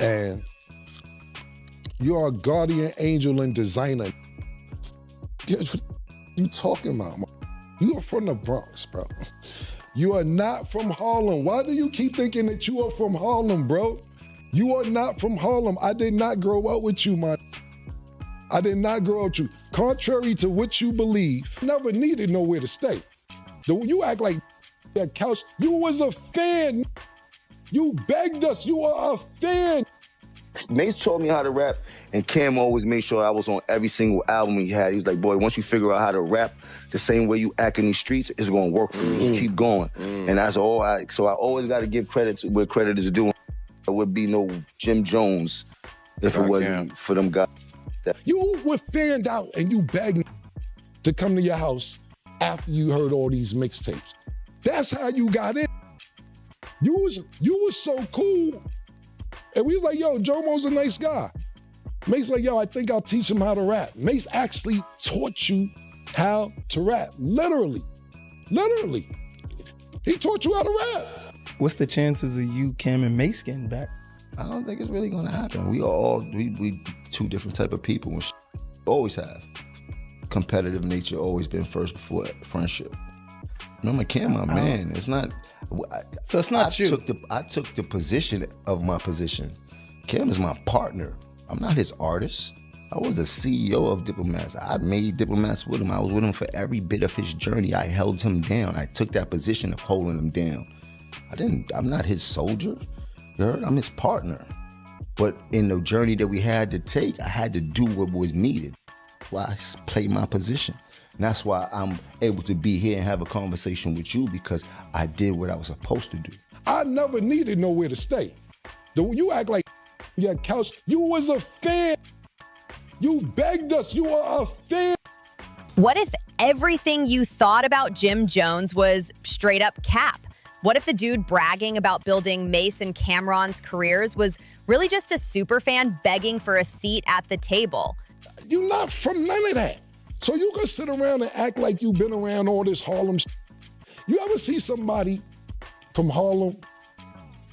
And you are a guardian angel and designer. What you talking about, man? You are from the Bronx, bro. You are not from Harlem. Why do you keep thinking that you are from Harlem, bro? You are not from Harlem. I did not grow up with you, man. I did not grow up with you. Contrary to what you believe, never needed nowhere to stay. You act like that couch. You was a fan. You begged us. You are a fan. Mace taught me how to rap, and Cam always made sure I was on every single album he had. He was like, boy, once you figure out how to rap the same way you act in these streets, it's gonna work for you. Just keep going. And that's all so I always gotta give credit to where credit is due. There would be no Jim Jones if it wasn't for them guys. You were fanned out and you begged to come to your house after you heard all these mixtapes. That's how you got in. You was so cool. And we was like, yo, Jomo's a nice guy. Mace like, yo, I think I'll teach him how to rap. Mace actually taught you how to rap. Literally. He taught you how to rap. What's the chances of you, Cam, and Mace getting back? I don't think it's really gonna happen. We two different type of people. And always have. Competitive nature always been first before friendship. Remember, Cam, my man. It's not. So it's not you. I took the position of my position. Cam is my partner. I'm not his artist. I was the CEO of Diplomats. I made Diplomats with him. I was with him for every bit of his journey. I held him down. I took that position of holding him down. I'm not his soldier. You heard? I'm his partner. But in the journey that we had to take, I had to do what was needed. Why I played my position. And that's why I'm able to be here and have a conversation with you, because I did what I was supposed to do. I never needed nowhere to stay. You act like your couch. You was a fan. You begged us. You are a fan. What if everything you thought about Jim Jones was straight up cap? What if the dude bragging about building Mace and Cameron's careers was really just a super fan begging for a seat at the table? You're not from none of that. So you can sit around and act like you've been around all this Harlem. You ever see somebody from Harlem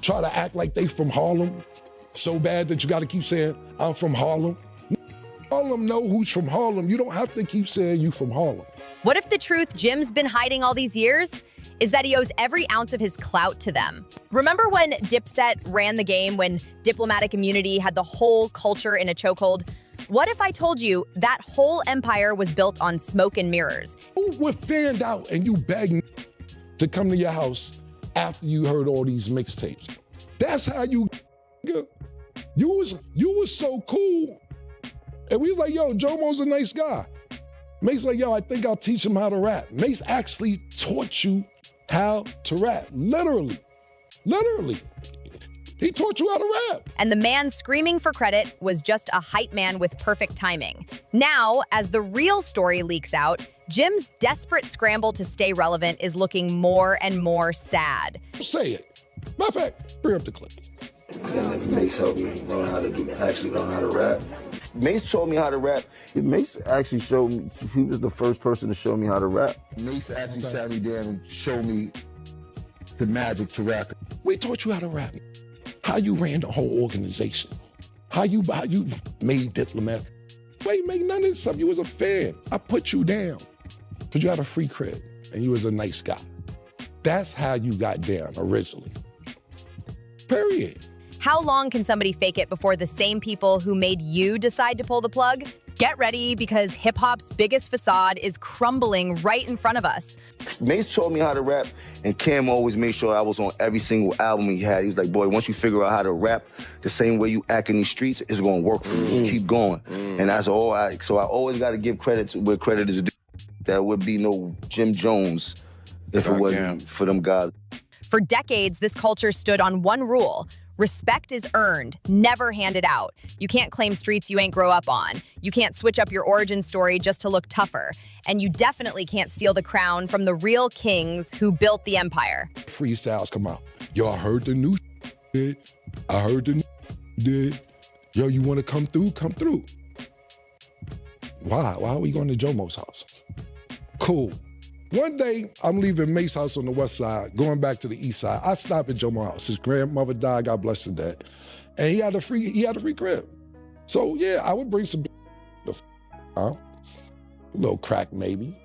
try to act like they from Harlem so bad that you got to keep saying, I'm from Harlem? Harlem know who's from Harlem. You don't have to keep saying you from Harlem. What if the truth Jim's been hiding all these years is that he owes every ounce of his clout to them? Remember when Dipset ran the game, when diplomatic immunity had the whole culture in a chokehold? What if I told you that whole empire was built on smoke and mirrors? You were fanned out and you begged to come to your house after you heard all these mixtapes. That's how you was so cool. And we was like, yo, Jomo's a nice guy. Mace like, yo, I think I'll teach him how to rap. Mace actually taught you how to rap. Literally. He taught you how to rap. And the man screaming for credit was just a hype man with perfect timing. Now, as the real story leaks out, Jim's desperate scramble to stay relevant is looking more and more sad. Say it. Matter of fact, bring up the clip. And Mace helped me learn how to rap. Mace taught me how to rap. Mace actually showed me, he was the first person to show me how to rap. Mace actually sat me down and showed me the magic to rap. We taught you how to rap. How you ran the whole organization. How you made Diplomat. You ain't make none of this stuff. You was a fan. I put you down because you had a free crib and you was a nice guy. That's how you got down originally. Period. How long can somebody fake it before the same people who made you decide to pull the plug? Get ready, because hip-hop's biggest facade is crumbling right in front of us. Mace taught me how to rap, and Cam always made sure I was on every single album he had. He was like, boy, once you figure out how to rap the same way you act in these streets, it's gonna work for you. Just keep going. And that's all so I always gotta give credit to where credit is due. There would be no Jim Jones if it wasn't for them guys. For decades, this culture stood on one rule: respect is earned, never handed out. You can't claim streets you ain't grow up on. You can't switch up your origin story just to look tougher. And you definitely can't steal the crown from the real kings who built the empire. Freestyles come out. Yo, I heard the new shit. I heard the new shit. Yo, you want to come through? Come through. Why? Why are we going to Jomo's house? Cool. One day, I'm leaving Mace's house on the west side, going back to the east side. I stop at Jomo's house. His grandmother died, God bless her dead. and he had a free crib. So yeah, I would bring some a little crack maybe.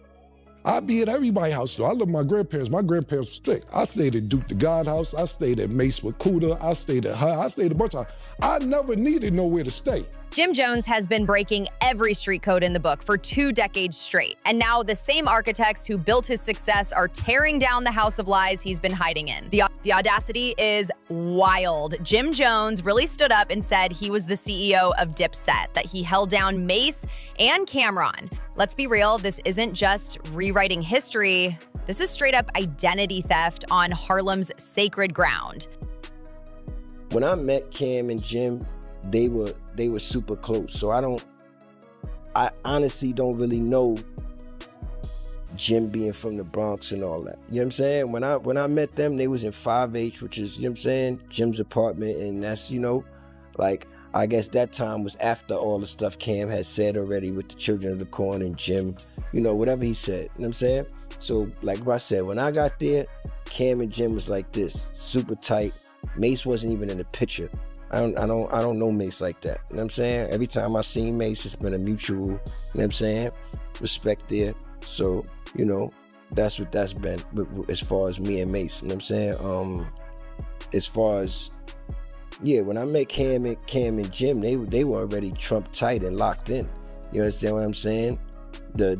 I'd be at everybody's house though. I love my grandparents. My grandparents were strict. I stayed at Duke the God house. I stayed at Mace with Cuda. I stayed at her. I stayed a bunch of. I never needed nowhere to stay. Jim Jones has been breaking every street code in the book for 2 decades straight. And now the same architects who built his success are tearing down the house of lies he's been hiding in. The audacity is wild. Jim Jones really stood up and said he was the CEO of Dipset, that he held down Mace and Cameron. Let's be real, this isn't just rewriting history. This is straight up identity theft on Harlem's sacred ground. When I met Cam and Jim, they were super close. So I honestly don't really know Jim being from the Bronx and all that. You know what I'm saying? When I met them, they was in 5H, which is, you know what I'm saying, Jim's apartment, and that's, you know, like, I guess that time was after all the stuff Cam had said already with the Children of the Corn and Jim, you know, whatever he said, you know what I'm saying? So, like I said, when I got there, Cam and Jim was like this, super tight. Mace wasn't even in the picture. I don't know Mace like that. You know what I'm saying? Every time I seen Mace, it's been a mutual, you know what I'm saying, respect there. So, you know, that's what that's been as far as me and Mace. You know what I'm saying? As far as, yeah, when I met Cam and Jim, they were already Trump tight and locked in. You understand what I'm saying? The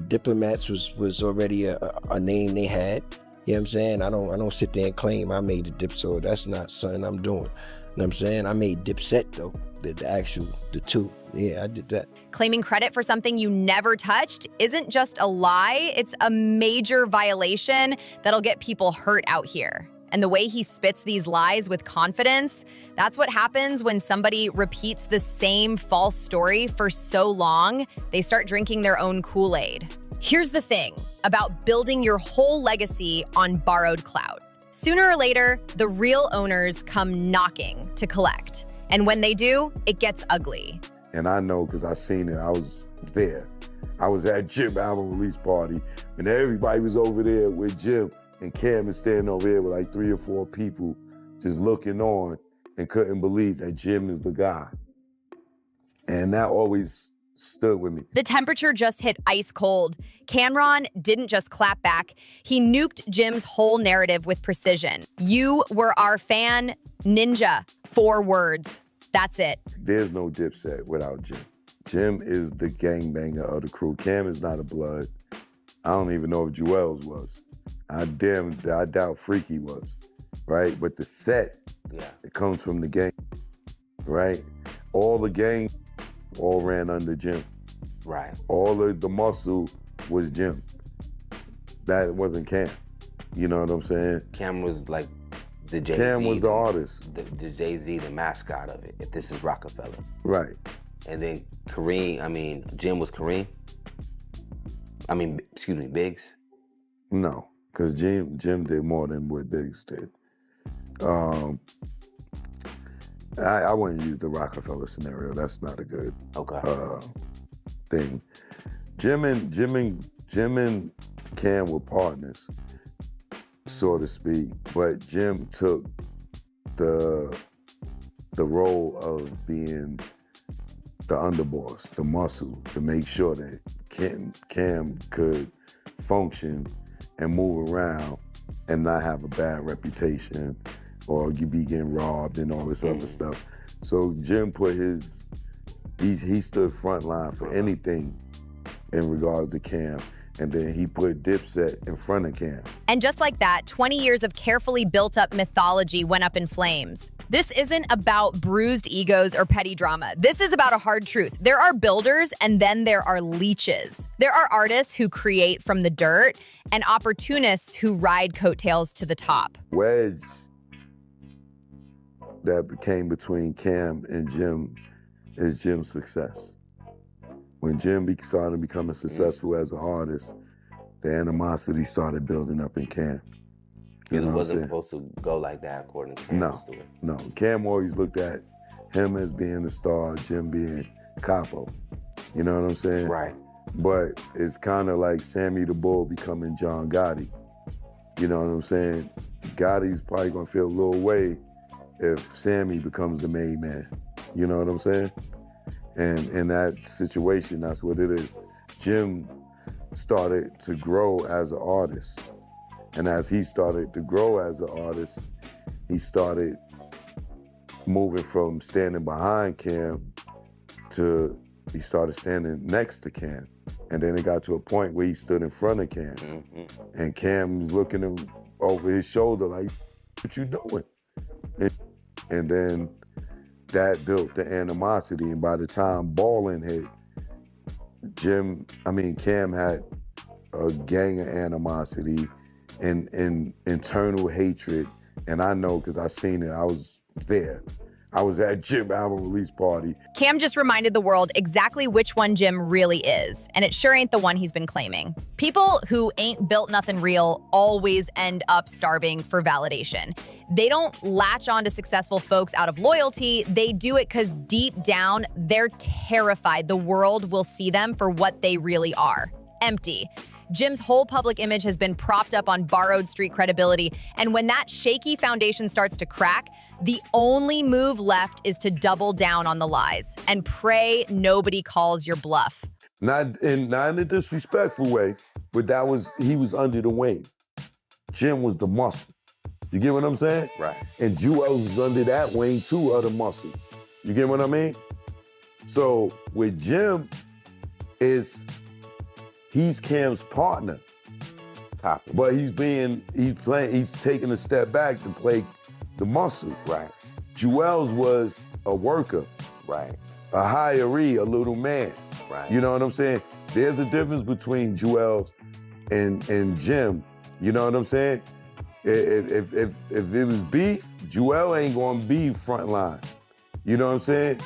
Diplomats was already a name they had. You know what I'm saying? I don't sit there and claim I made the dip, so that's not something I'm doing. You know what I'm saying? I made Dipset though, the two. Yeah, I did that. Claiming credit for something you never touched isn't just a lie, it's a major violation that'll get people hurt out here. And the way he spits these lies with confidence, that's what happens when somebody repeats the same false story for so long, they start drinking their own Kool-Aid. Here's the thing about building your whole legacy on borrowed clout. Sooner or later, the real owners come knocking to collect. And when they do, it gets ugly. And I know because I seen it, I was there. I was at Jim album release party, and everybody was over there with Jim, and Cam is standing over here with like 3 or 4 people just looking on and couldn't believe that Jim is the guy. And that always stood with me. The temperature just hit ice cold. Cameron didn't just clap back. He nuked Jim's whole narrative with precision. You were our fan, ninja. 4 words. That's it. There's no Dipset without Jim. Jim is the gangbanger of the crew. Cam is not a blood. I don't even know if Jewels was. I doubt Freaky was, right? But the set, it comes from the gang, right? All the gang all ran under Jim. Right. All of the muscle was Jim. That wasn't Cam. You know what I'm saying? Cam was like the Jay-Z. Cam was the artist. The Jay-Z, the mascot of it, if this is Rockefeller. Right. And then Jim was Kareem? Biggs? No, because Jim did more than what Biggs did. I wouldn't use the Rockefeller scenario. That's not a good thing. Jim and Cam were partners, so to speak, but Jim took the role of being the underboss, the muscle, to make sure that Cam could function and move around and not have a bad reputation or you be getting robbed and all this other stuff. So Jim put he stood front line for anything in regards to Cam, and then he put Dipset in front of Cam. And just like that, 20 years of carefully built up mythology went up in flames. This isn't about bruised egos or petty drama. This is about a hard truth. There are builders and then there are leeches. There are artists who create from the dirt and opportunists who ride coattails to the top. Wedge that became between Cam and Jim is Jim's success. When Jim started becoming successful as an artist, the animosity started building up in Cam. It wasn't supposed to go like that according to Cam's story. No. Cam always looked at him as being the star, Jim being capo. You know what I'm saying? Right. But it's kind of like Sammy the Bull becoming John Gotti. You know what I'm saying? Gotti's probably gonna feel a little way if Sammy becomes the main man. You know what I'm saying? And in that situation, that's what it is. Jim started to grow as an artist. And as he started to grow as an artist, he started moving from standing behind Cam to he started standing next to Cam. And then it got to a point where he stood in front of Cam. Mm-hmm. And Cam was looking him over his shoulder like, what you doing? And then that built the animosity. And by the time Ballin hit, Cam had a gang of animosity and internal hatred. And I know because I seen it, I was there. I was at Jim album release party. Cam just reminded the world exactly which one Jim really is, and it sure ain't the one he's been claiming. People who ain't built nothing real always end up starving for validation. They don't latch on to successful folks out of loyalty. They do it because deep down, they're terrified the world will see them for what they really are: empty. Jim's whole public image has been propped up on borrowed street credibility, and when that shaky foundation starts to crack, the only move left is to double down on the lies and pray nobody calls your bluff. Not in a disrespectful way, but he was under the wing. Jim was the muscle. You get what I'm saying? Right. And Jewels was under that wing too, of the muscle. You get what I mean? So with Jim, he's Cam's partner. Copy. But he's taking a step back to play the muscle. Right. Jewels was a worker. Right. A hiree, a little man. Right. You know what I'm saying? There's a difference between Jewels and Jim. You know what I'm saying? If it was beef, Jewel ain't gonna be front line. You know what I'm saying?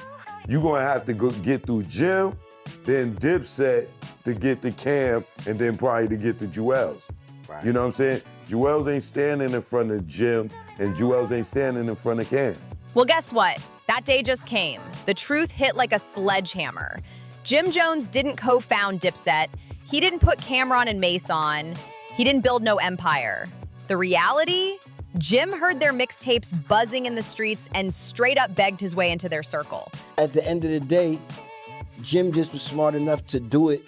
You're gonna have to get through Jim, then Dipset to get to Cam, and then probably to get to Jewels. Right. You know what I'm saying? Jewels ain't standing in front of Jim, and Jewels ain't standing in front of Cam. Well, guess what? That day just came. The truth hit like a sledgehammer. Jim Jones didn't co-found Dipset. He didn't put Cameron and Mace on. He didn't build no empire. The reality? Jim heard their mixtapes buzzing in the streets and straight up begged his way into their circle. At the end of the day, Jim just was smart enough to do it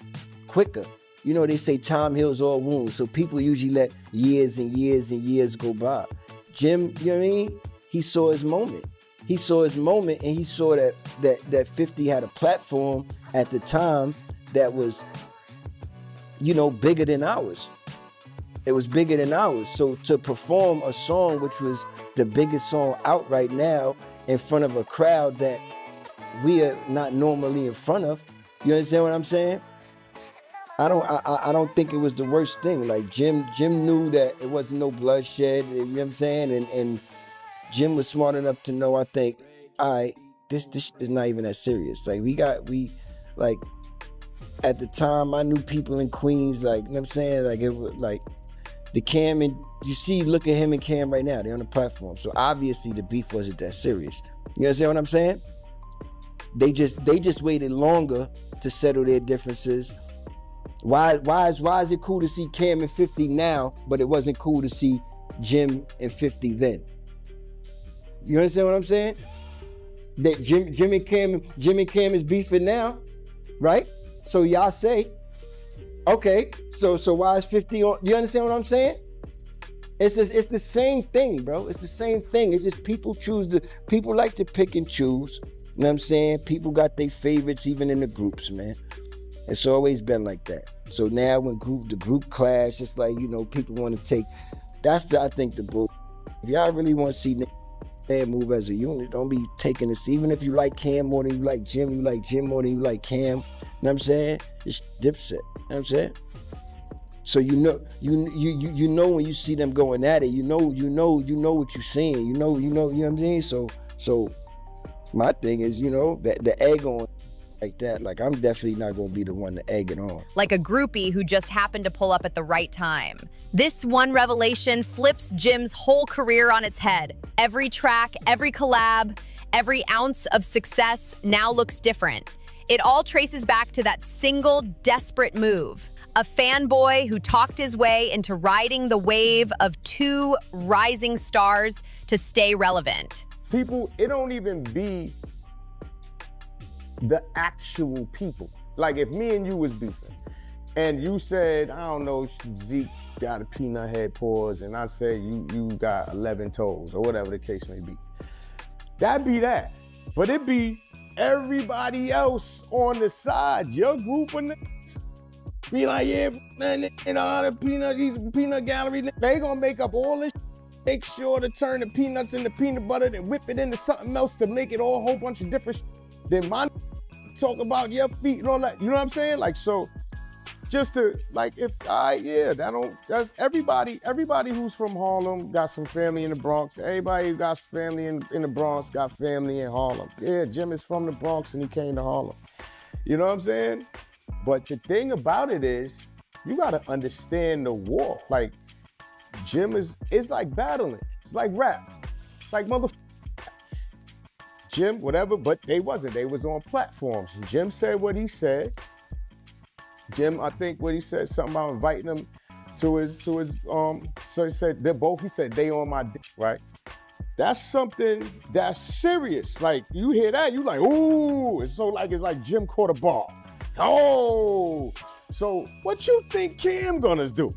quicker. You know, they say time heals all wounds, so people usually let years and years and years go by. Jim, you know what I mean? He saw his moment. He saw his moment, and he saw that 50 had a platform at the time that was, you know, bigger than ours. It was bigger than ours. So to perform a song which was the biggest song out right now in front of a crowd that we are not normally in front of, you understand what I'm saying? I don't think it was the worst thing. Like Jim knew that it wasn't no bloodshed, you know what I'm saying? And Jim was smart enough to know, I think, all right, this is not even that serious. Like like at the time I knew people in Queens, like, you know what I'm saying? Like it was like the Cam, and you see, look at him and Cam right now, they're on the platform. So obviously the beef wasn't that serious. You understand what I'm saying? They just waited longer to settle their differences. Why is it cool to see Cam and 50 now, but it wasn't cool to see Jim and 50 then? You understand what I'm saying? That Jim and Cam is beefing now, right? So y'all say, okay, so why is 50 on? You understand what I'm saying? It's the same thing, bro. It's the same thing. It's just people like to pick and choose. You know what I'm saying? People got their favorites even in the groups, man. It's always been like that. So now when the group clash, it's like, you know, people want to take, I think the bull. If y'all really want to see niggas move as a unit, don't be taking this. Even if you like Cam more than you like Jim more than you like Cam. You know what I'm saying? It's Dipset. You know what I'm saying? So you know when you see them going at it, you know what you're seeing. You know what I'm saying? So my thing is, you know, that the egg on like that, like I'm definitely not gonna be the one to egg it on. Like a groupie who just happened to pull up at the right time. This one revelation flips Jim's whole career on its head. Every track, every collab, every ounce of success now looks different. It all traces back to that single desperate move. A fanboy who talked his way into riding the wave of two rising stars to stay relevant. people, it don't even be the actual people. Like if me and you was beefing and you said, I don't know, Zeke got a peanut head paws, and I said you got 11 toes, or whatever the case may be. That'd be that. But it be everybody else on the side, your group of niggas. Be like, yeah, man, you know, he's a peanut gallery. They gonna make up all this, make sure to turn the peanuts into peanut butter, then whip it into something else to make it all a whole bunch of different Then my talk about your feet and all that. You know what I'm saying? Like, so just to, like, if that's everybody who's from Harlem got some family in the Bronx. Everybody who got family in the Bronx got family in Harlem. Yeah, Jim is from the Bronx and he came to Harlem. You know what I'm saying? But the thing about it is, you gotta understand the war. Like, Jim it's like battling. It's like rap. It's like Jim, whatever, but they wasn't. They was on platforms. Jim said what he said. Jim, I think what he said, something about inviting him to his, so he said, he said, they on my dick, right? That's something that's serious. Like, you hear that, you like, ooh, it's like Jim caught a ball. Oh, so what you think Cam gonna do?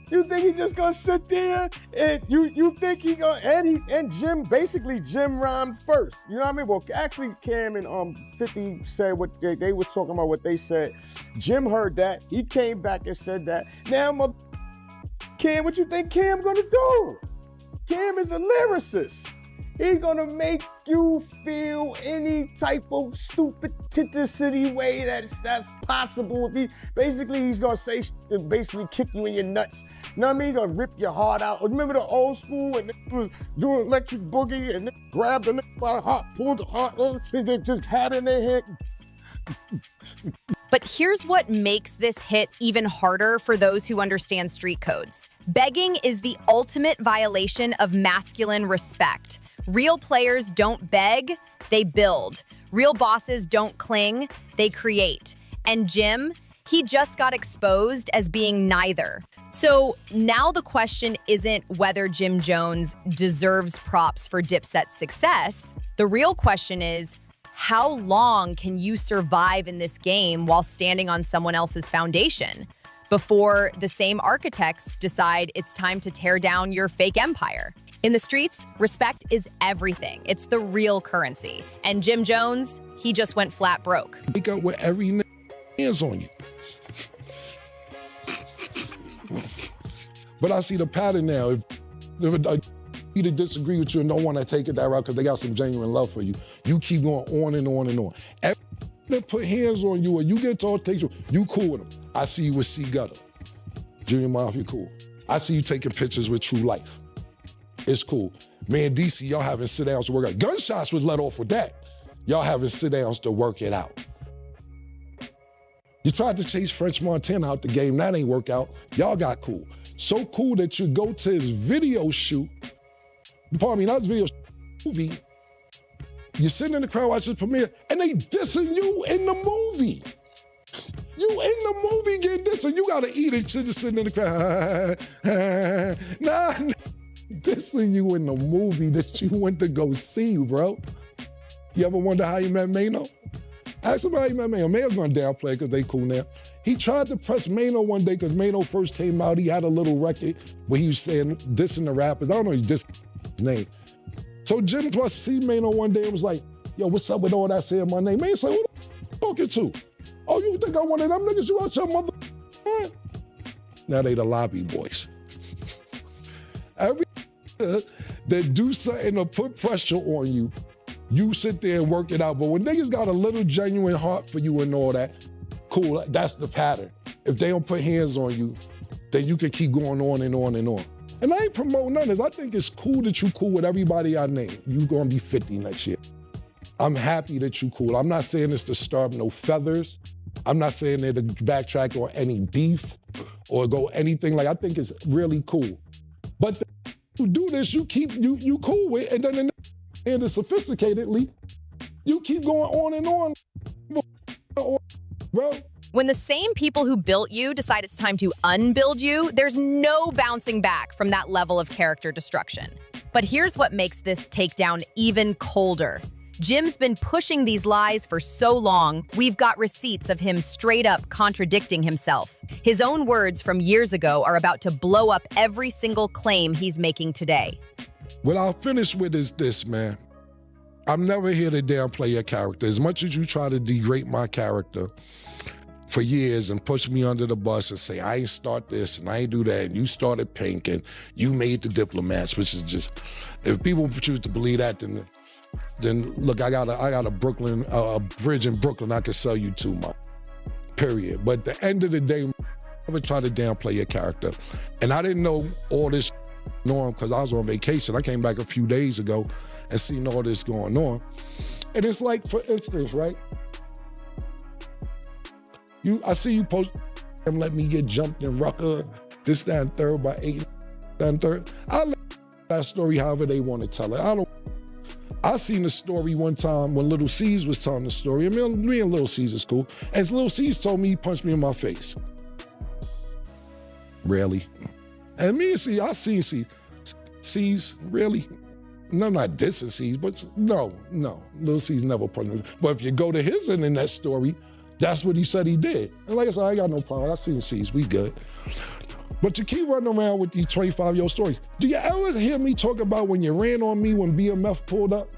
You think he just gonna sit there and you think he gonna, and Jim, basically Jim rhymed first. You know what I mean? Well, actually Cam and 50 said what they was talking about, what they said. Jim heard that, he came back and said that. Now, Cam, what you think Cam gonna do? Cam is a lyricist. He's gonna make you feel any type of stupidity way that's possible. He's gonna say and basically kick you in your nuts. You know what I mean? He's gonna rip your heart out. Remember the old school when they was doing electric boogie and they grabbed the nigga by the heart, pulled the heart, they just had it in their head. But here's what makes this hit even harder for those who understand street codes. Begging is the ultimate violation of masculine respect. Real players don't beg, they build. Real bosses don't cling, they create. And Jim, he just got exposed as being neither. So now the question isn't whether Jim Jones deserves props for Dipset's success. The real question is, how long can you survive in this game while standing on someone else's foundation before the same architects decide it's time to tear down your fake empire? In the streets, respect is everything. It's the real currency. And Jim Jones, he just went flat broke. Wake up with every hands on you. But I see the pattern now. If I either disagree with you and don't want to take it that route because they got some genuine love for you, you keep going on and on and on. Every that put hands on you or you get told takes you cool with them. I see you with C Gutter. Junior Mafia, cool. I see you taking pictures with True Life. It's cool. Man, DC, y'all having sit-downs to work out. Gunshots was let off with that. Y'all having sit-downs to work it out. You tried to chase French Montana out the game. That ain't work out. Y'all got cool. So cool that you go to his video shoot. Pardon me, not his video movie. You're sitting in the crowd watching the premiere, and they dissing you in the movie. You in the movie getting dissed, and you gotta eat it, just sitting in the crowd. Nah, dissing you in the movie that you went to go see, bro. You ever wonder how you met Mano? Ask him how he met Mano. Mano's gonna downplay because they cool now. He tried to press Mano one day because Mano first came out. He had a little record where he was saying, dissing the rappers. I don't know, he's dissing his name. So Jim plus see Mano one day and was like, yo, what's up with all that saying my name? Man said, who the you talking to? Oh, you think I one of them niggas? You out your mother? Now they the lobby boys. Every that do something to put pressure on you, you sit there and work it out. But when niggas got a little genuine heart for you and all that, cool, that's the pattern. If they don't put hands on you, then you can keep going on and on and on. And I ain't promoting none of this. I think it's cool that you cool with everybody I name. You gonna be 50 next year. I'm happy that you cool. I'm not saying it's to starve no feathers. I'm not saying that to backtrack on any beef or go anything like, I think it's really cool. But you do this, you keep, you cool with, and then and sophisticatedly, you keep going on and on, bro. When the same people who built you decide it's time to unbuild you, there's no bouncing back from that level of character destruction. But here's what makes this takedown even colder. Jim's been pushing these lies for so long, we've got receipts of him straight up contradicting himself. His own words from years ago are about to blow up every single claim he's making today. What I'll finish with is this, man. I'm never here to downplay your character. As much as you try to degrade my character for years and push me under the bus and say, I ain't start this and I ain't do that, and you started Pink and you made the Diplomats, which is just, if people choose to believe that, then look, I got a Brooklyn, a bridge in Brooklyn I can sell you to, my period. But at the end of the day, I never try to downplay your character. And I didn't know all this on because I was on vacation. I came back a few days ago and seen all this going on. And it's like, for instance, right? I see you post and let me get jumped in Rucker, this, that, and third by 8, that, and third. I'll let that story however they want to tell it. I seen the story one time when Little C's was telling the story. I mean, me and Little C's is cool. And Little C's told me he punched me in my face. Really? And me and C's, I seen C's. C's, really? No, I'm not dissing C's, but no. Little C's never punched me. But if you go to his end in that story, that's what he said he did. And like I said, I ain't got no problem. I seen C's, we good. But you keep running around with these 25-year-old stories. Do you ever hear me talk about when you ran on me when BMF pulled up?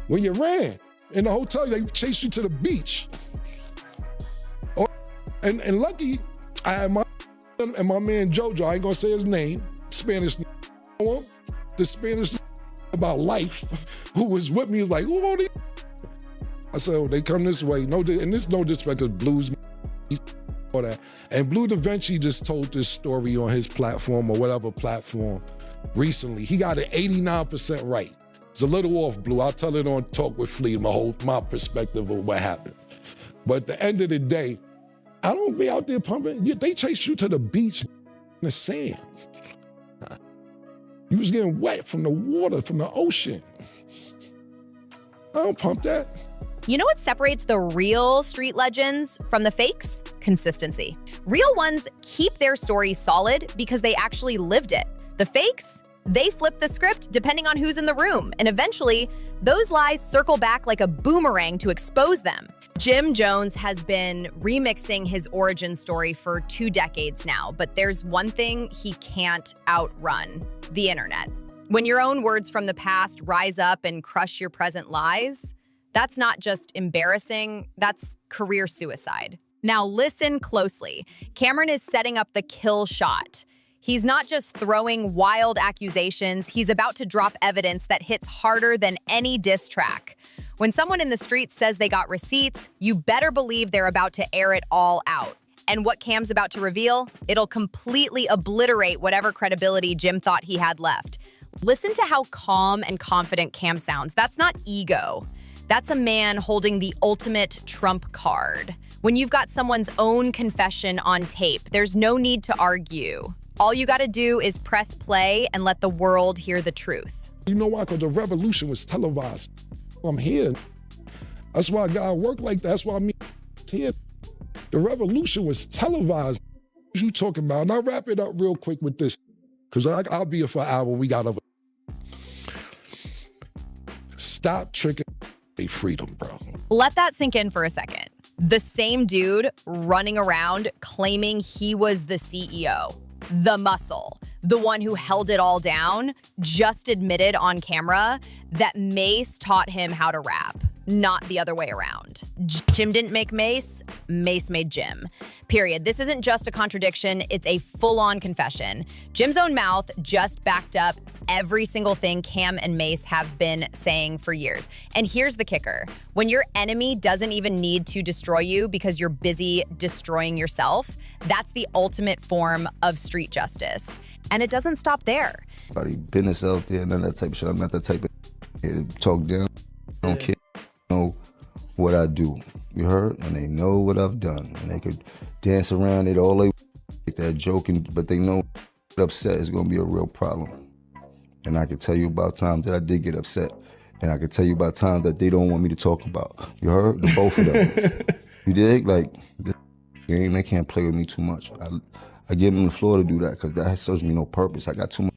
When you ran in the hotel, they chased you to the beach. And lucky, I had my and my man Jojo, I ain't gonna say his name, Spanish, the Spanish about life, who was with me, was like, who are these? I said, oh, they come this way. No, and this no disrespect, because Blues, all that. And Blue Da Vinci just told this story on his platform or whatever platform recently. He got it 89% right. It's a little off, Blue. I'll tell it on Talk with Flea, my perspective of what happened. But at the end of the day, I don't be out there pumping. They chase you to the beach in the sand. You was getting wet from the water, from the ocean. I don't pump that. You know what separates the real street legends from the fakes? Consistency. Real ones keep their story solid because they actually lived it. The fakes, they flip the script depending on who's in the room, and eventually, those lies circle back like a boomerang to expose them. Jim Jones has been remixing his origin story for 2 decades now, but there's one thing he can't outrun: the internet. When your own words from the past rise up and crush your present lies, that's not just embarrassing, that's career suicide. Now listen closely. Cameron is setting up the kill shot. He's not just throwing wild accusations, he's about to drop evidence that hits harder than any diss track. When someone in the streets says they got receipts, you better believe they're about to air it all out. And what Cam's about to reveal, it'll completely obliterate whatever credibility Jim thought he had left. Listen to how calm and confident Cam sounds. That's not ego. That's a man holding the ultimate trump card. When you've got someone's own confession on tape, there's no need to argue. All you gotta do is press play and let the world hear the truth. You know why? Because the revolution was televised. I'm here. That's why I gotta work like that. That's why I'm here. The revolution was televised. What you talking about? And I'll wrap it up real quick with this, because I'll be here for an hour. We got other. Stop tricking freedom, bro. Let that sink in for a second. The same dude running around claiming he was the CEO, the muscle, the one who held it all down, just admitted on camera that Mace taught him how to rap, not the other way around. Jim didn't make Mace, Mace made Jim. Period. This isn't just a contradiction, it's a full-on confession. Jim's own mouth just backed up every single thing Cam and Mace have been saying for years. And here's the kicker. When your enemy doesn't even need to destroy you because you're busy destroying yourself, that's the ultimate form of street justice. And it doesn't stop there. Business out there, none of that type of shit. I'm not that type of here to talk down. I don't care. They know what I do. You heard? And they know what I've done. And they could dance around it all they like that joking, but they know upset is gonna be a real problem. And I can tell you about times that I did get upset. And I can tell you about times that they don't want me to talk about. You heard? The both of them. You dig? Like, this game, they can't play with me too much. I give them the floor to do that because that serves me no purpose. I got too much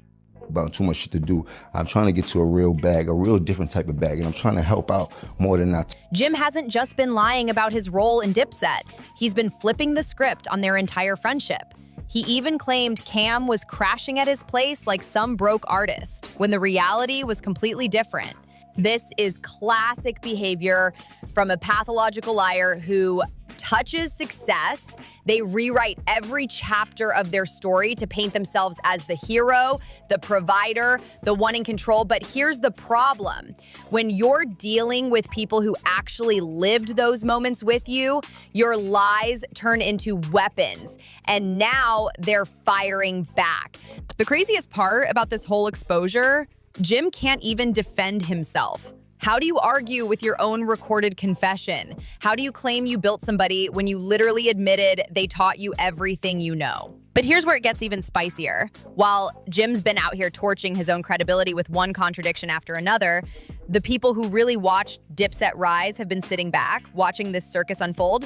about too much shit to do. I'm trying to get to a real bag, a real different type of bag, and I'm trying to help out more than not. Jim hasn't just been lying about his role in Dipset. He's been flipping the script on their entire friendship. He even claimed Cam was crashing at his place like some broke artist, when the reality was completely different. This is classic behavior from a pathological liar who touches success. They rewrite every chapter of their story to paint themselves as the hero, the provider, the one in control. But here's the problem. When you're dealing with people who actually lived those moments with you, your lies turn into weapons. And now they're firing back. The craziest part about this whole exposure, Jim can't even defend himself. How do you argue with your own recorded confession? How do you claim you built somebody when you literally admitted they taught you everything you know? But here's where it gets even spicier. While Jim's been out here torching his own credibility with one contradiction after another, the people who really watched Dipset rise have been sitting back, watching this circus unfold.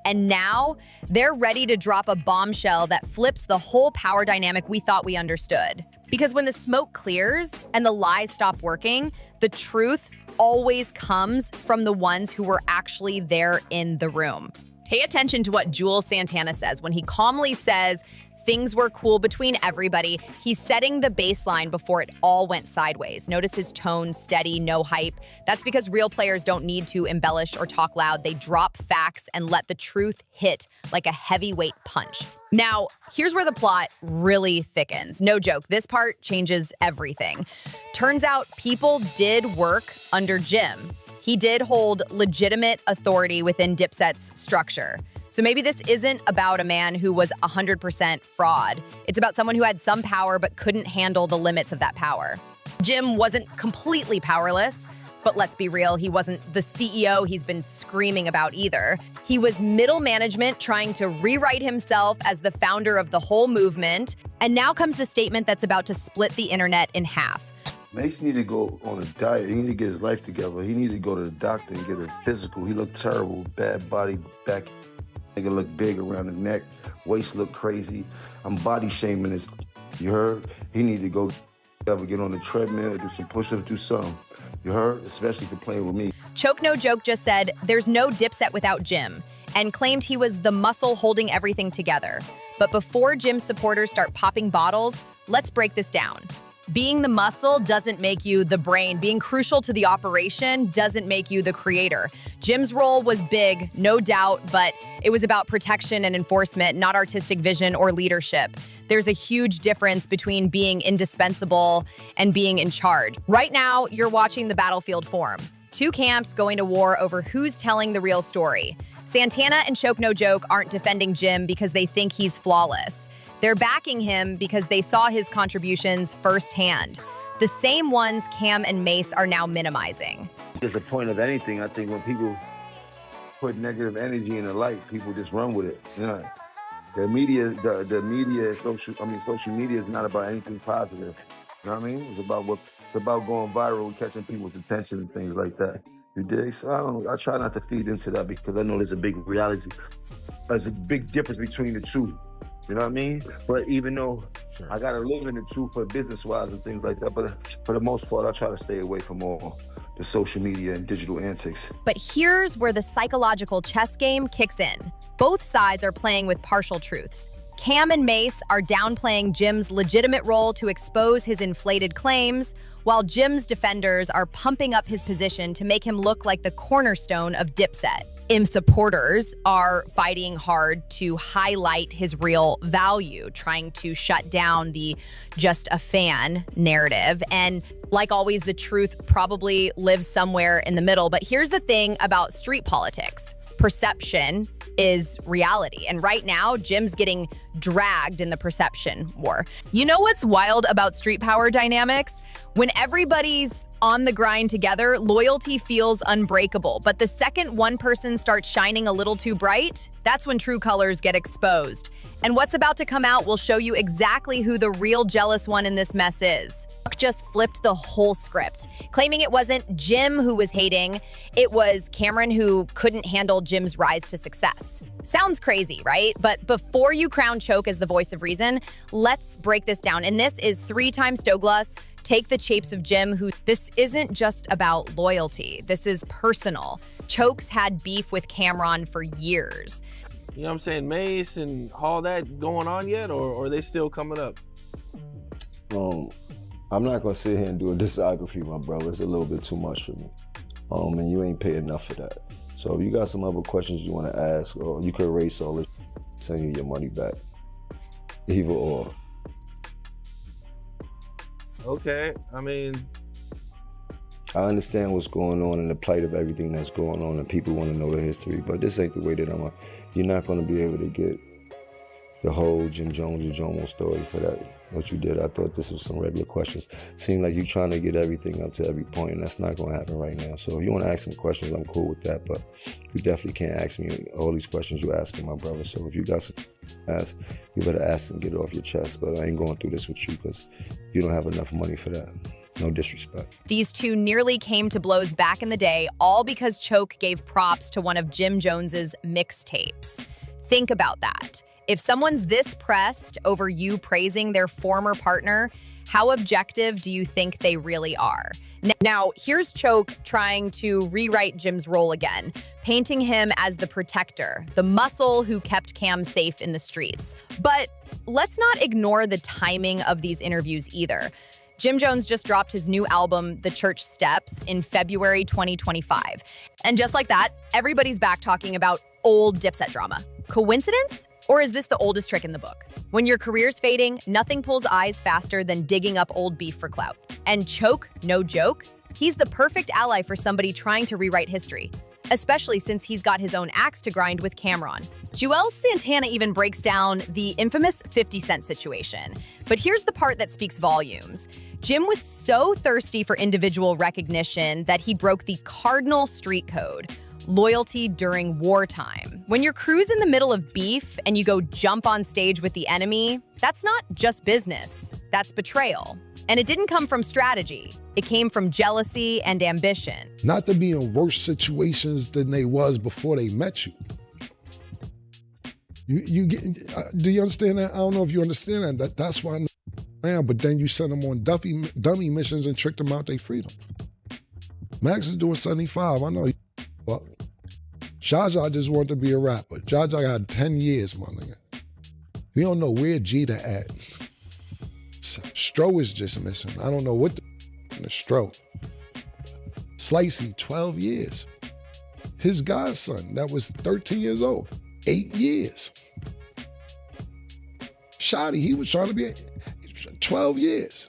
And now they're ready to drop a bombshell that flips the whole power dynamic we thought we understood. Because when the smoke clears and the lies stop working, the truth always comes from the ones who were actually there in the room. Pay attention to what Jules Santana says when he calmly says things were cool between everybody. He's setting the baseline before it all went sideways. Notice his tone, steady, no hype. That's because real players don't need to embellish or talk loud. They drop facts and let the truth hit like a heavyweight punch. Now, here's where the plot really thickens. No joke, this part changes everything. Turns out people did work under Jim. He did hold legitimate authority within Dipset's structure. So maybe this isn't about a man who was 100% fraud. It's about someone who had some power but couldn't handle the limits of that power. Jim wasn't completely powerless, but let's be real, he wasn't the CEO he's been screaming about either. He was middle management trying to rewrite himself as the founder of the whole movement. And now comes the statement that's about to split the internet in half. Mace need to go on a diet. He need to get his life together. He need to go to the doctor and get a physical. He looked terrible, bad body, back. Nigga look big around the neck, waist look crazy. I'm body shaming this. You heard? He need to go get on the treadmill, do some push-ups, do something. You heard? Especially for playing with me. Choke No Joke just said, there's no Dipset without Jim, and claimed he was the muscle holding everything together. But before Jim's supporters start popping bottles, let's break this down. Being the muscle doesn't make you the brain. Being crucial to the operation doesn't make you the creator. Jim's role was big, no doubt, but it was about protection and enforcement, not artistic vision or leadership. There's a huge difference between being indispensable and being in charge. Right now, you're watching the battlefield form. Two camps going to war over who's telling the real story. Santana and Choke No Joke aren't defending Jim because they think he's flawless. They're backing him because they saw his contributions firsthand. The same ones Cam and Mace are now minimizing. There's a point of anything. I think when people put negative energy in the light, people just run with it. You know, the media, social media is not about anything positive. You know what I mean? It's about going viral, catching people's attention and things like that. You dig? So I try not to feed into that because I know there's a big reality. There's a big difference between the two. You know what I mean? But even though I gotta live in the truth for business-wise and things like that, but for the most part, I try to stay away from all the social media and digital antics. But here's where the psychological chess game kicks in. Both sides are playing with partial truths. Cam and Mace are downplaying Jim's legitimate role to expose his inflated claims, while Jim's defenders are pumping up his position to make him look like the cornerstone of Dipset. Im's supporters are fighting hard to highlight his real value, trying to shut down the just a fan narrative. And like always, the truth probably lives somewhere in the middle. But here's the thing about street politics. Perception is reality. And right now, Jim's getting dragged in the perception war. You know what's wild about street power dynamics? When everybody's on the grind together, loyalty feels unbreakable. But the second one person starts shining a little too bright, that's when true colors get exposed. And what's about to come out will show you exactly who the real jealous one in this mess is. Chuck just flipped the whole script, claiming it wasn't Jim who was hating, it was Cameron who couldn't handle Jim's rise to success. Sounds crazy, right? But before you crown Choke as the voice of reason, let's break this down. And this is 3-time Stoglass. Take the shapes of Jim, who this isn't just about loyalty. This is personal. Choke's had beef with Cameron for years. You know what I'm saying? Mace and all that going on yet, or are they still coming up? I'm not gonna sit here and do a discography, my brother. It's a little bit too much for me. And you ain't paid enough for that. So if you got some other questions you wanna ask, or you could erase all this, send you your money back. Either or. Okay, I mean, I understand what's going on and the plight of everything that's going on, and people want to know the history, but this ain't the way that you're not going to be able to get the whole Jim Jones or Jomo story for that, what you did. I thought this was some regular questions. Seemed like you're trying to get everything up to every point, and that's not going to happen right now. So if you want to ask some questions, I'm cool with that, but you definitely can't ask me all these questions you're asking, my brother. So if you got some ask, you better ask and get it off your chest, but I ain't going through this with you because you don't have enough money for that. No disrespect. These two nearly came to blows back in the day, all because Choke gave props to one of Jim Jones's mixtapes. Think about that. If someone's this pressed over you praising their former partner, how objective do you think they really are? Now, here's Choke trying to rewrite Jim's role again, painting him as the protector, the muscle who kept Cam safe in the streets. But let's not ignore the timing of these interviews either. Jim Jones just dropped his new album, The Church Steps, in February 2025. And just like that, everybody's back talking about old Dipset drama. Coincidence? Or is this the oldest trick in the book? When your career's fading, nothing pulls eyes faster than digging up old beef for clout. And Choke, no joke, he's the perfect ally for somebody trying to rewrite history, especially since he's got his own axe to grind with Cameron. Joel Santana even breaks down the infamous 50 Cent situation. But here's the part that speaks volumes. Jim was so thirsty for individual recognition that he broke the cardinal street code: loyalty during wartime. When your crew's in the middle of beef and you go jump on stage with the enemy, that's not just business, that's betrayal. And it didn't come from strategy. It came from jealousy and ambition. Not to be in worse situations than they was before they met you. You get, do you understand that? I don't know if you understand that. That's why I am, but then you send them on dummy missions and trick them out their freedom. Max is doing 75, I know. Well, Jaja just wanted to be a rapper. Jaja got 10 years, my nigga. We don't know where Jeter at. Stro is just missing. I don't know what the Stro. Slicey, 12 years. His godson, that was 13 years old, 8 years. Shotty, he was trying to be 12 years.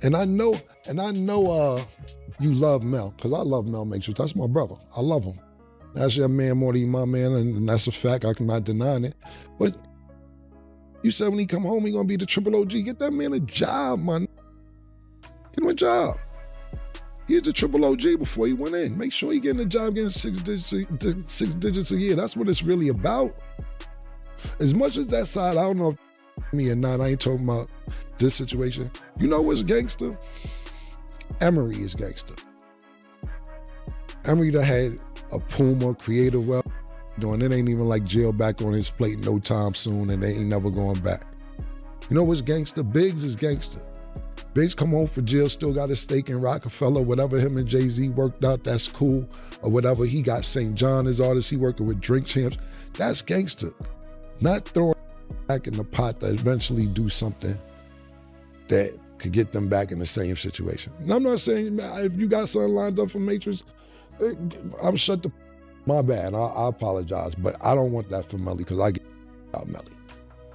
And I know you love Mel, because I love Mel Matrix. That's my brother. I love him. That's your man more than my man, and that's a fact. I cannot deny it. But you said when he come home, he gonna be the triple OG. Get that man a job, man. Get him a job. He's the triple OG before he went in. Make sure he getting a job, getting six digits a year. That's what it's really about. As much as that side, I don't know if me or not, I ain't talking about this situation. You know what's gangster? Emery is gangster. Emery that had a Puma creative well doing it ain't even like jail back on his plate no time soon, and they ain't never going back. You know what's gangster? Biggs is gangster. Biggs come home for jail, still got a stake in Rockefeller, whatever him and Jay-Z worked out, that's cool. Or whatever, he got St. John as artist, he working with Drink Champs. That's gangster. Not throwing back in the pot to eventually do something that could get them back in the same situation. And I'm not saying if you got something lined up for Matrix, I'm shut the my bad. I apologize, but I don't want that for Melly because I get about Melly.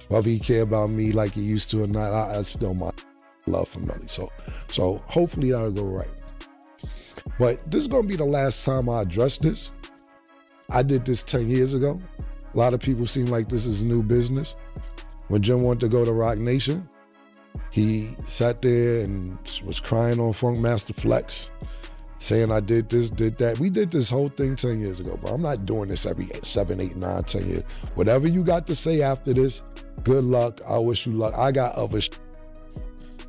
Whether he care about me like he used to or not, I still my love for Melly. So hopefully that'll go right. But this is gonna be the last time I address this. I did this 10 years ago. A lot of people seem like this is new business. When Jim wanted to go to Rock Nation, he sat there and was crying on Funk Master Flex, saying I did this, did that. We did this whole thing 10 years ago, bro. I'm not doing this every 7, 8, 9, 10 years. Whatever you got to say after this, good luck. I wish you luck. I got other shit.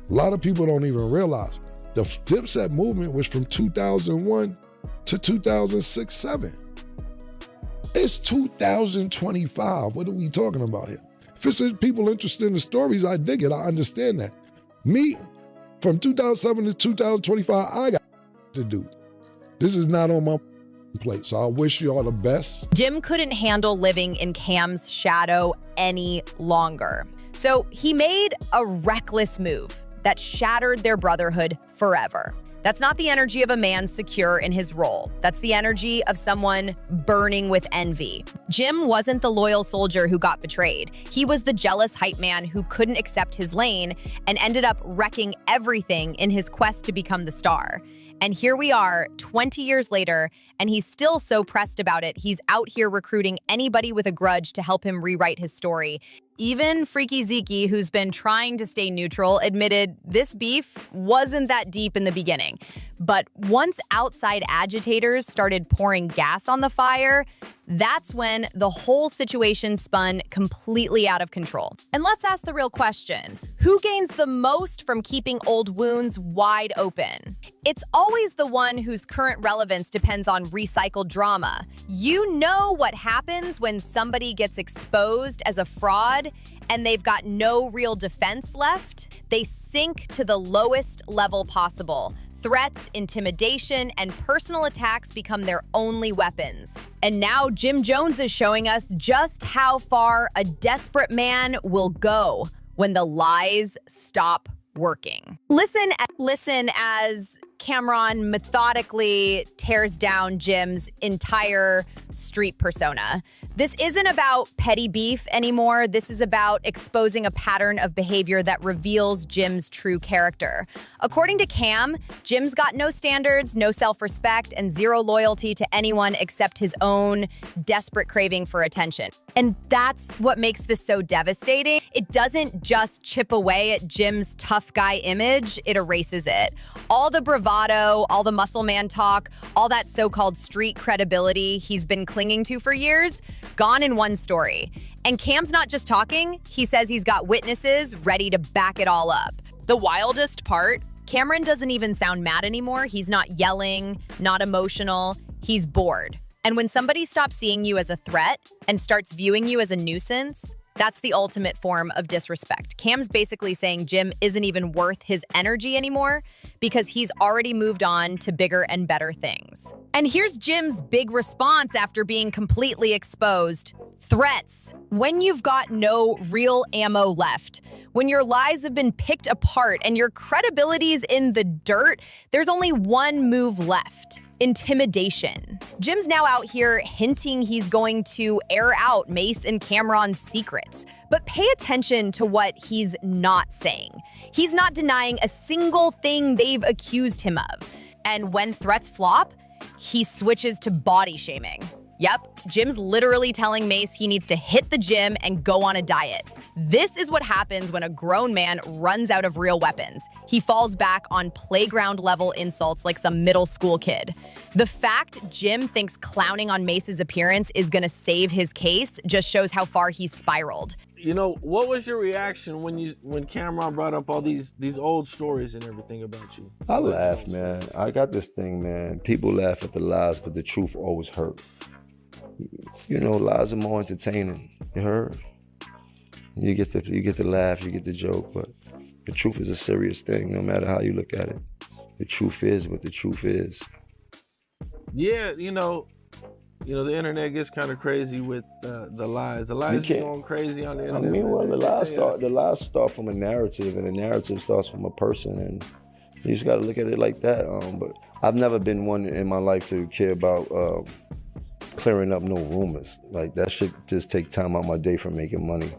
A lot of people don't even realize the Dipset movement was from 2001 to 2006, 7. It's 2025. What are we talking about here? If it's people interested in the stories, I dig it. I understand that. Me, from 2007 to 2025, I got to do. This is not on my plate, so I wish you all the best. Jim couldn't handle living in Cam's shadow any longer. So he made a reckless move that shattered their brotherhood forever. That's not the energy of a man secure in his role. That's the energy of someone burning with envy. Jim wasn't the loyal soldier who got betrayed. He was the jealous hype man who couldn't accept his lane and ended up wrecking everything in his quest to become the star. And here we are, 20 years later, and he's still so pressed about it, he's out here recruiting anybody with a grudge to help him rewrite his story. Even Freaky Zeke, who's been trying to stay neutral, admitted this beef wasn't that deep in the beginning. But once outside agitators started pouring gas on the fire, that's when the whole situation spun completely out of control. And let's ask the real question. Who gains the most from keeping old wounds wide open? It's always the one whose current relevance depends on recycled drama. You know what happens when somebody gets exposed as a fraud and they've got no real defense left? They sink to the lowest level possible. Threats, intimidation, and personal attacks become their only weapons. And now Jim Jones is showing us just how far a desperate man will go when the lies stop working. Listen as Cameron methodically tears down Jim's entire street persona. This isn't about petty beef anymore. This is about exposing a pattern of behavior that reveals Jim's true character. According to Cam, Jim's got no standards, no self-respect, and zero loyalty to anyone except his own desperate craving for attention. And that's what makes this so devastating. It doesn't just chip away at Jim's tough guy image, it erases it. All the bravado, all the muscle man talk, all that so-called street credibility he's been clinging to for years, gone in one story. And Cam's not just talking, he says he's got witnesses ready to back it all up. The wildest part, Cameron doesn't even sound mad anymore. He's not yelling, not emotional, he's bored. And when somebody stops seeing you as a threat and starts viewing you as a nuisance, that's the ultimate form of disrespect. Cam's basically saying Jim isn't even worth his energy anymore because he's already moved on to bigger and better things. And here's Jim's big response after being completely exposed. Threats. When you've got no real ammo left, when your lies have been picked apart and your credibility's in the dirt, there's only one move left. Intimidation. Jim's now out here hinting he's going to air out Mace and Cameron's secrets. But pay attention to what he's not saying. He's not denying a single thing they've accused him of. And when threats flop, he switches to body shaming. Yep, Jim's literally telling Mace he needs to hit the gym and go on a diet. This is what happens when a grown man runs out of real weapons. He falls back on playground-level insults like some middle school kid. The fact Jim thinks clowning on Mace's appearance is gonna save his case just shows how far he's spiraled. You know, what was your reaction when Cameron brought up all these old stories and everything about you? I laugh, man. I got this thing, man. People laugh at the lies, but the truth always hurt. You know, lies are more entertaining. You heard? You get to laugh, you get the joke, but the truth is a serious thing, no matter how you look at it. The truth is what the truth is. Yeah, you know, the internet gets kind of crazy with the lies. The lies are going crazy on the internet. I mean, well, the lies start from a narrative, and the narrative starts from a person, and you just got to look at it like that. But I've never been one in my life to care about clearing up no rumors. Like, that shit just take time out my day from making money.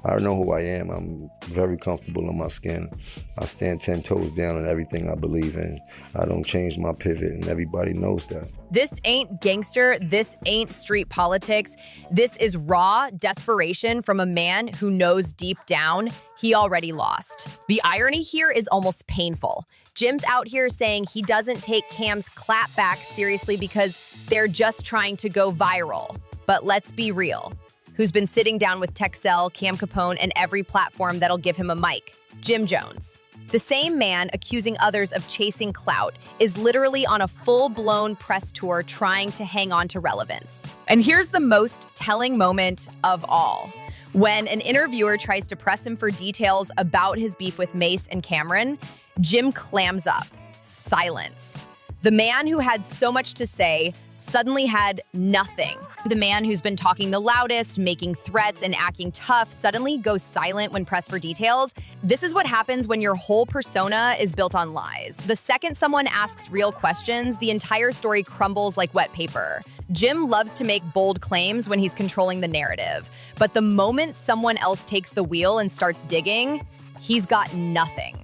I know who I am. I'm very comfortable in my skin. I stand 10 toes down on everything I believe in. I don't change my pivot, and everybody knows that. This ain't gangster. This ain't street politics. This is raw desperation from a man who knows deep down he already lost. The irony here is almost painful. Jim's out here saying he doesn't take Cam's clapback seriously because they're just trying to go viral. But let's be real. Who's been sitting down with Texel, Cam Capone, and every platform that'll give him a mic? Jim Jones. The same man accusing others of chasing clout is literally on a full-blown press tour trying to hang on to relevance. And here's the most telling moment of all. When an interviewer tries to press him for details about his beef with Mace and Cameron, Jim clams up. Silence. The man who had so much to say suddenly had nothing. The man who's been talking the loudest, making threats, and acting tough suddenly goes silent when pressed for details. This is what happens when your whole persona is built on lies. The second someone asks real questions, the entire story crumbles like wet paper. Jim loves to make bold claims when he's controlling the narrative, but the moment someone else takes the wheel and starts digging, he's got nothing.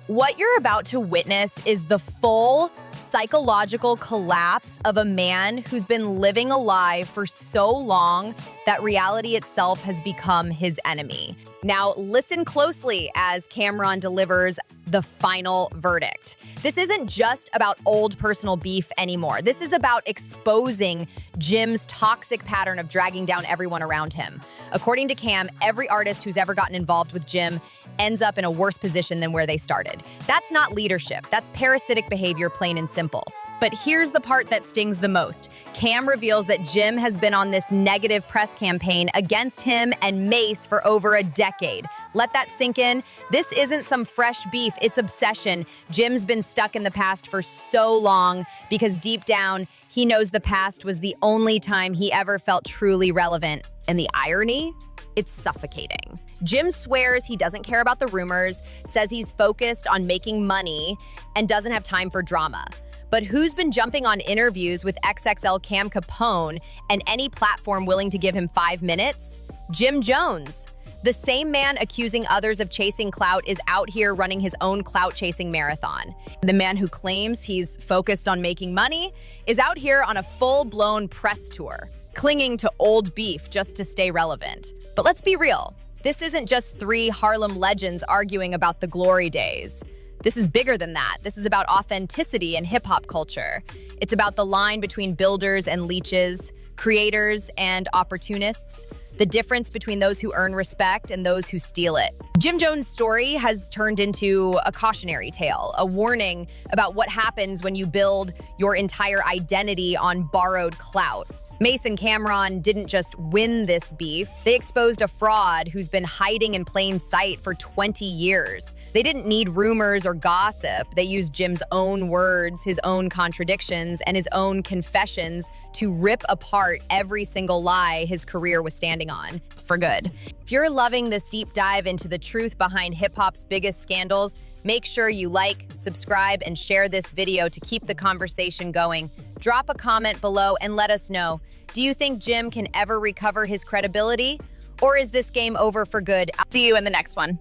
What you're about to witness is the full psychological collapse of a man who's been living a lie for so long that reality itself has become his enemy. Now, listen closely as Cameron delivers the final verdict. This isn't just about old personal beef anymore. This is about exposing Jim's toxic pattern of dragging down everyone around him. According to Cam, every artist who's ever gotten involved with Jim ends up in a worse position than where they started. That's not leadership. That's parasitic behavior, plain and simple. But here's the part that stings the most. Cam reveals that Jim has been on this negative press campaign against him and Mace for over a decade. Let that sink in. This isn't some fresh beef, it's obsession. Jim's been stuck in the past for so long because deep down, he knows the past was the only time he ever felt truly relevant. And the irony? It's suffocating. Jim swears he doesn't care about the rumors, says he's focused on making money, and doesn't have time for drama. But who's been jumping on interviews with XXL Cam Capone and any platform willing to give him 5 minutes? Jim Jones. The same man accusing others of chasing clout is out here running his own clout-chasing marathon. The man who claims he's focused on making money is out here on a full-blown press tour, clinging to old beef just to stay relevant. But let's be real. This isn't just 3 Harlem legends arguing about the glory days. This is bigger than that. This is about authenticity in hip-hop culture. It's about the line between builders and leeches, creators and opportunists, the difference between those who earn respect and those who steal it. Jim Jones' story has turned into a cautionary tale, a warning about what happens when you build your entire identity on borrowed clout. Mace and Cameron didn't just win this beef, they exposed a fraud who's been hiding in plain sight for 20 years. They didn't need rumors or gossip. They used Jim's own words, his own contradictions, and his own confessions to rip apart every single lie his career was standing on, for good. If you're loving this deep dive into the truth behind hip-hop's biggest scandals, make sure you like, subscribe, and share this video to keep the conversation going. Drop a comment below and let us know. Do you think Jim can ever recover his credibility? Or is this game over for good? I'll see you in the next one.